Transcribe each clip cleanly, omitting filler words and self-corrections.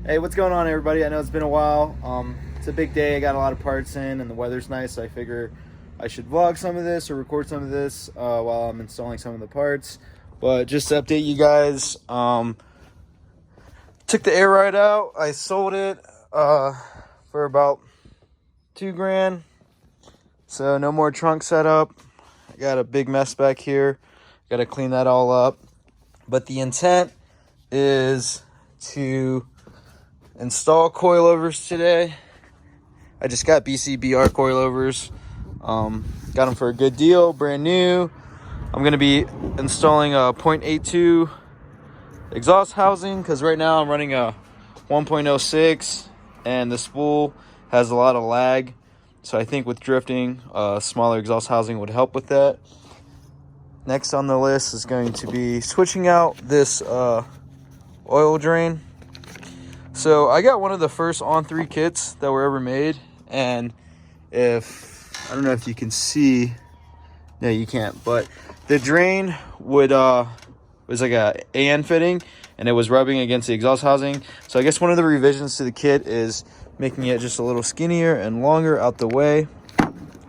Hey, what's going on, everybody? I know it's been a while. It's a big day. I got a lot of parts in, and the weather's nice, so I figure I should vlog some of this or record some of this while I'm installing some of the parts. But just to update you guys, took the air ride out. I sold it for about $2,000. So no more trunk setup. I got a big mess back here. Got to clean that all up. But the intent is to install coilovers today. I just got BCBR coilovers. Got them for a good deal, brand new. I'm going to be installing a 0.82 exhaust housing because right now I'm running a 1.06 and the spool has a lot of lag. So I think with drifting, a smaller exhaust housing would help with that. Next on the list is going to be switching out this oil drain. So I got one of the first On3 kits that were ever made, and I don't know if you can see, no you can't, but the drain was like a AN fitting and it was rubbing against the exhaust housing. So I guess one of the revisions to the kit is making it just a little skinnier and longer out the way.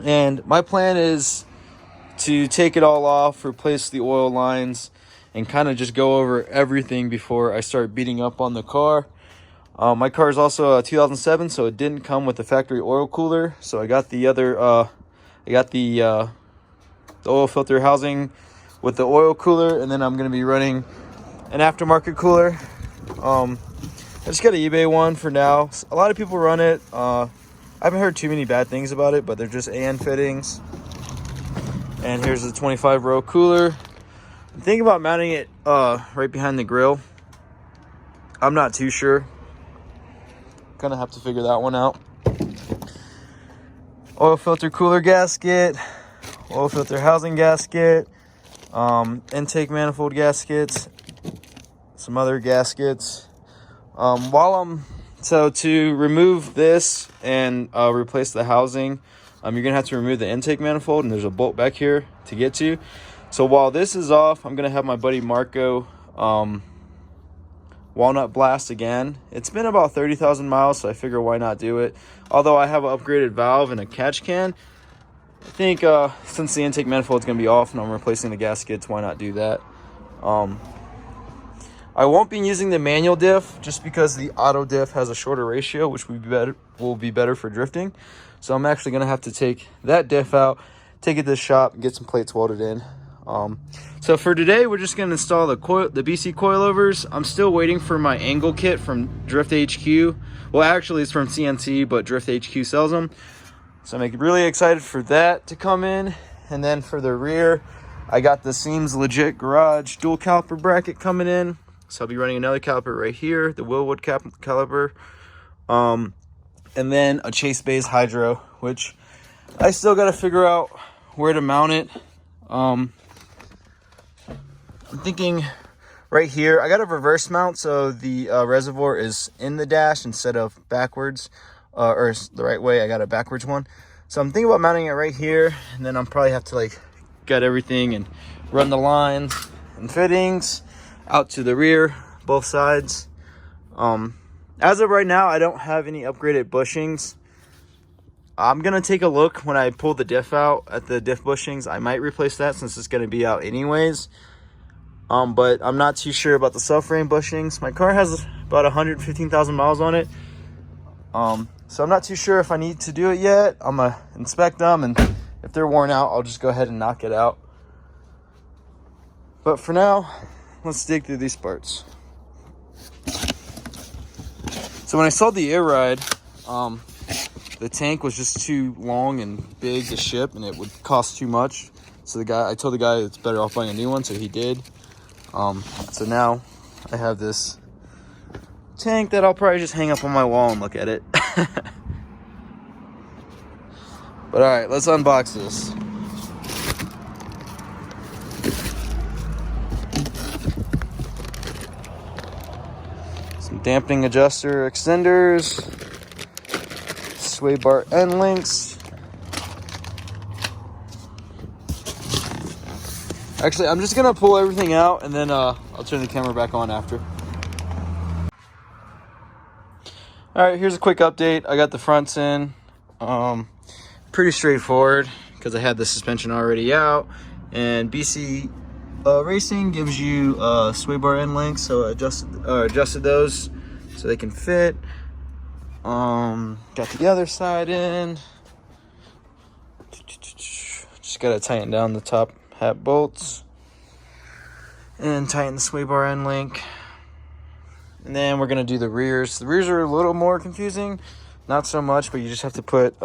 And my plan is to take it all off, replace the oil lines, and kind of just go over everything before I start beating up on the car. My car is also a 2007, so it didn't come with the factory oil cooler. So I got the other, the oil filter housing with the oil cooler, and then I'm going to be running an aftermarket cooler. I just got an eBay one for now. A lot of people run it. I haven't heard too many bad things about it, but they're just AN fittings. And here's the 25 row cooler. I'm thinking about mounting it right behind the grill. I'm not too sure. Gonna have to figure that one out. Oil filter cooler gasket, oil filter housing gasket, intake manifold gaskets, some other gaskets. So to remove this and replace the housing, you're gonna have to remove the intake manifold, and there's a bolt back here to get to. So while this is off, I'm gonna have my buddy Marco walnut blast again. It's been about 30,000 miles, so I figure why not do it. Although I have an upgraded valve and a catch can, I think since the intake manifold is going to be off and I'm replacing the gaskets, why not do that? I won't be using the manual diff just because the auto diff has a shorter ratio, which will be better for drifting. So I'm actually going to have to take that diff out, take it to the shop, and get some plates welded in. So for today, we're just going to install the BC coilovers. I'm still waiting for my angle kit from Drift HQ. Well, actually, it's from CNC, but Drift HQ sells them. So I'm really excited for that to come in. And then for the rear, I got the Seams Legit Garage dual caliper bracket coming in. So I'll be running another caliper right here, the Willwood caliper. And then a Chase Bays Hydro, which I still got to figure out where to mount it. I'm thinking right here. I got a reverse mount, so the reservoir is in the dash instead of backwards, or the right way. I got a backwards one. So I'm thinking about mounting it right here, and then I'll probably have to like gut everything and run the lines and fittings out to the rear, both sides. As of right now, I don't have any upgraded bushings. I'm gonna take a look when I pull the diff out at the diff bushings. I might replace that since it's gonna be out anyways. But I'm not too sure about the subframe bushings. My car has about 115,000 miles on it. So I'm not too sure if I need to do it yet. I'm gonna inspect them, and if they're worn out, I'll just go ahead and knock it out. But for now, let's dig through these parts. So when I saw the air ride, the tank was just too long and big to ship, and it would cost too much. So I told the guy it's better off buying a new one, so he did. So now I have this tank that I'll probably just hang up on my wall and look at it. But all right, let's unbox this. Some dampening adjuster extenders, sway bar end links. Actually, I'm just gonna pull everything out, and then I'll turn the camera back on after. All right, here's a quick update. I got the fronts in. Pretty straightforward because I had the suspension already out. And BC Racing gives you sway bar end lengths, so I adjusted those so they can fit. Got the other side in. Just gotta tighten down the top hat bolts and tighten the sway bar end link. And then we're gonna do the rears. The rears are a little more confusing, not so much, but you just have to put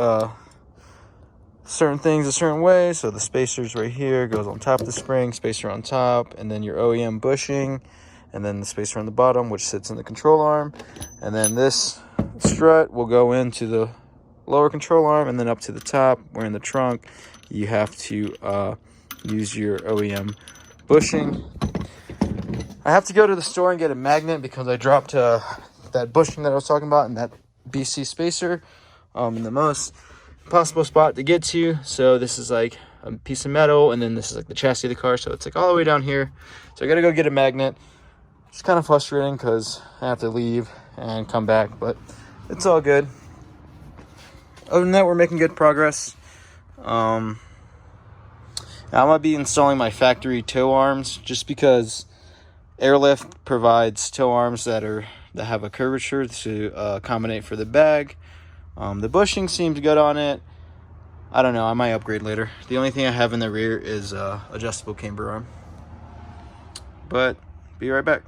certain things a certain way. So the spacers right here goes on top of the spring, spacer on top, and then your OEM bushing, and then the spacer on the bottom, which sits in the control arm. And then this strut will go into the lower control arm, and then up to the top, where in the trunk you have to use your OEM bushing. I have to go to the store and get a magnet because I dropped that bushing that I was talking about and that BC spacer in the most possible spot to get to. So this is like a piece of metal, and then this is like the chassis of the car, so it's like all the way down here. So I gotta go get a magnet. It's kind of frustrating because I have to leave and come back, but it's all good. Other than that, we're making good progress. I'm gonna be installing my factory tow arms just because Airlift provides tow arms that have a curvature to accommodate for the bag. The bushing seems good on it. I don't know, I might upgrade later. The only thing I have in the rear is adjustable camber arm. But be right back.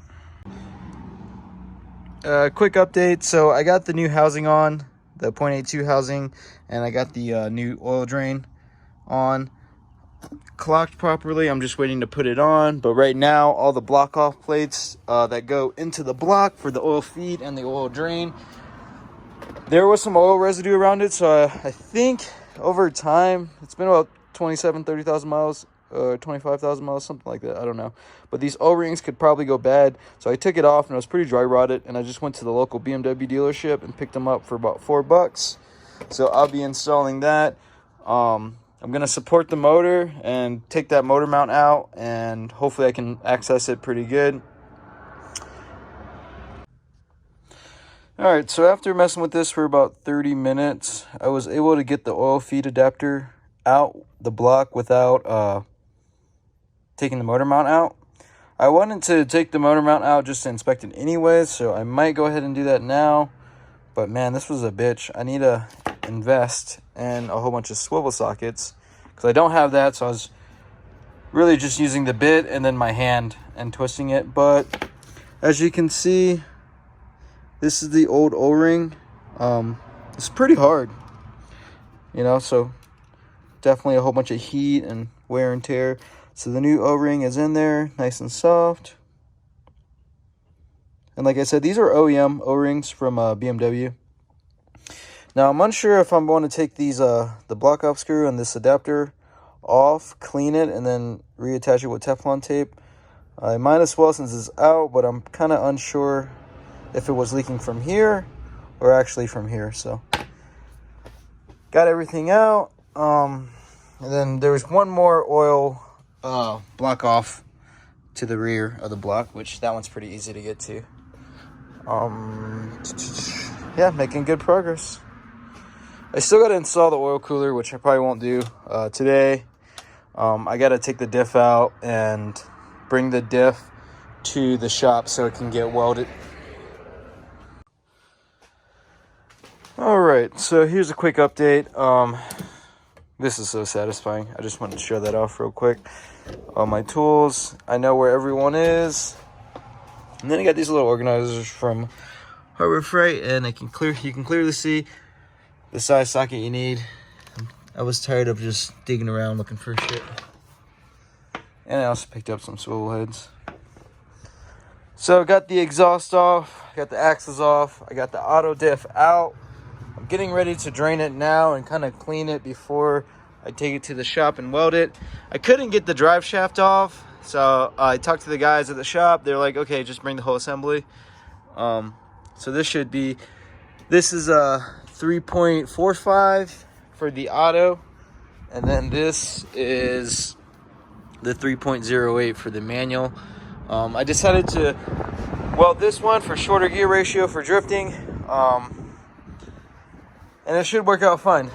Quick update. So I got the new housing on, the 0.82 housing, and I got the new oil drain on. Clocked properly. I'm just waiting to put it on, but right now all the block off plates that go into the block for the oil feed and the oil drain, there was some oil residue around it, so I think over time, it's been about 30,000 miles, 25,000 miles, something like that, I don't know, but these O-rings could probably go bad, so I took it off and it was pretty dry rotted, and I just went to the local BMW dealership and picked them up for about $4. So I'll be installing that. I'm going to support the motor and take that motor mount out, and hopefully I can access it pretty good. Alright, so after messing with this for about 30 minutes, I was able to get the oil feed adapter out the block without taking the motor mount out. I wanted to take the motor mount out just to inspect it anyways, so I might go ahead and do that now. But man, this was a bitch. I need to invest in a whole bunch of swivel sockets because I don't have that, so I was really just using the bit and then my hand and twisting it. But as you can see, this is the old O-ring. It's pretty hard, you know, so definitely a whole bunch of heat and wear and tear. So the new O-ring is in there, nice and soft. And like I said, these are OEM O-rings from BMW. Now I'm unsure if I'm going to take these the block off screw and this adapter off, clean it, and then reattach it with Teflon tape. I might as well since it's out, but I'm kind of unsure if it was leaking from here or actually from here. So got everything out. And then there's one more oil block off to the rear of the block, which that one's pretty easy to get to. Yeah, making good progress. I still got to install the oil cooler, which I probably won't do today. I got to take the diff out and bring the diff to the shop so it can get welded. All right, so here's a quick update. This is so satisfying. I just wanted to show that off real quick. All my tools, I know where everyone is. And then I got these little organizers from Harbor Freight, and you can clearly see the size socket you need. I was tired of just digging around looking for shit. And I also picked up some swivel heads. So I got the exhaust off, got the axles off, I got the auto diff out. I'm getting ready to drain it now and kind of clean it before I take it to the shop and weld it. I couldn't get the drive shaft off, so I talked to the guys at the shop. They're like, okay, just bring the whole assembly. So this is a 3.45 for the auto, and then this is the 3.08 for the manual. I decided to weld this one for shorter gear ratio for drifting. and it should work out fine.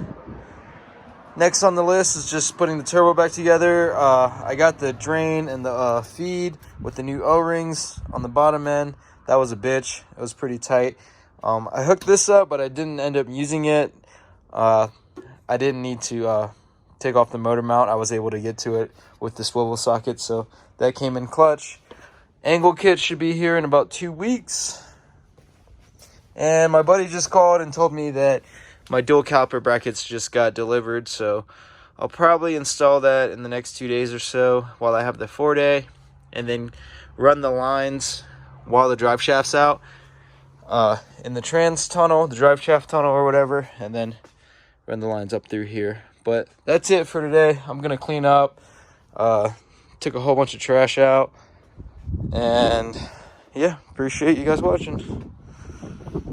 Next on the list is just putting the turbo back together. I got the drain and the feed with the new O-rings on the bottom end. That was a bitch. It was pretty tight. I hooked this up, but I didn't end up using it. I didn't need to take off the motor mount. I was able to get to it with the swivel socket, so that came in clutch. Angle kit should be here in about 2 weeks. And my buddy just called and told me that my dual caliper brackets just got delivered, so I'll probably install that in the next 2 days or so while I have the 4-day, and then run the lines while the drive shaft's out in the trans tunnel, the drive shaft tunnel or whatever, and then run the lines up through here. But that's it for today. I'm gonna clean up. Took a whole bunch of trash out, and yeah, appreciate you guys watching.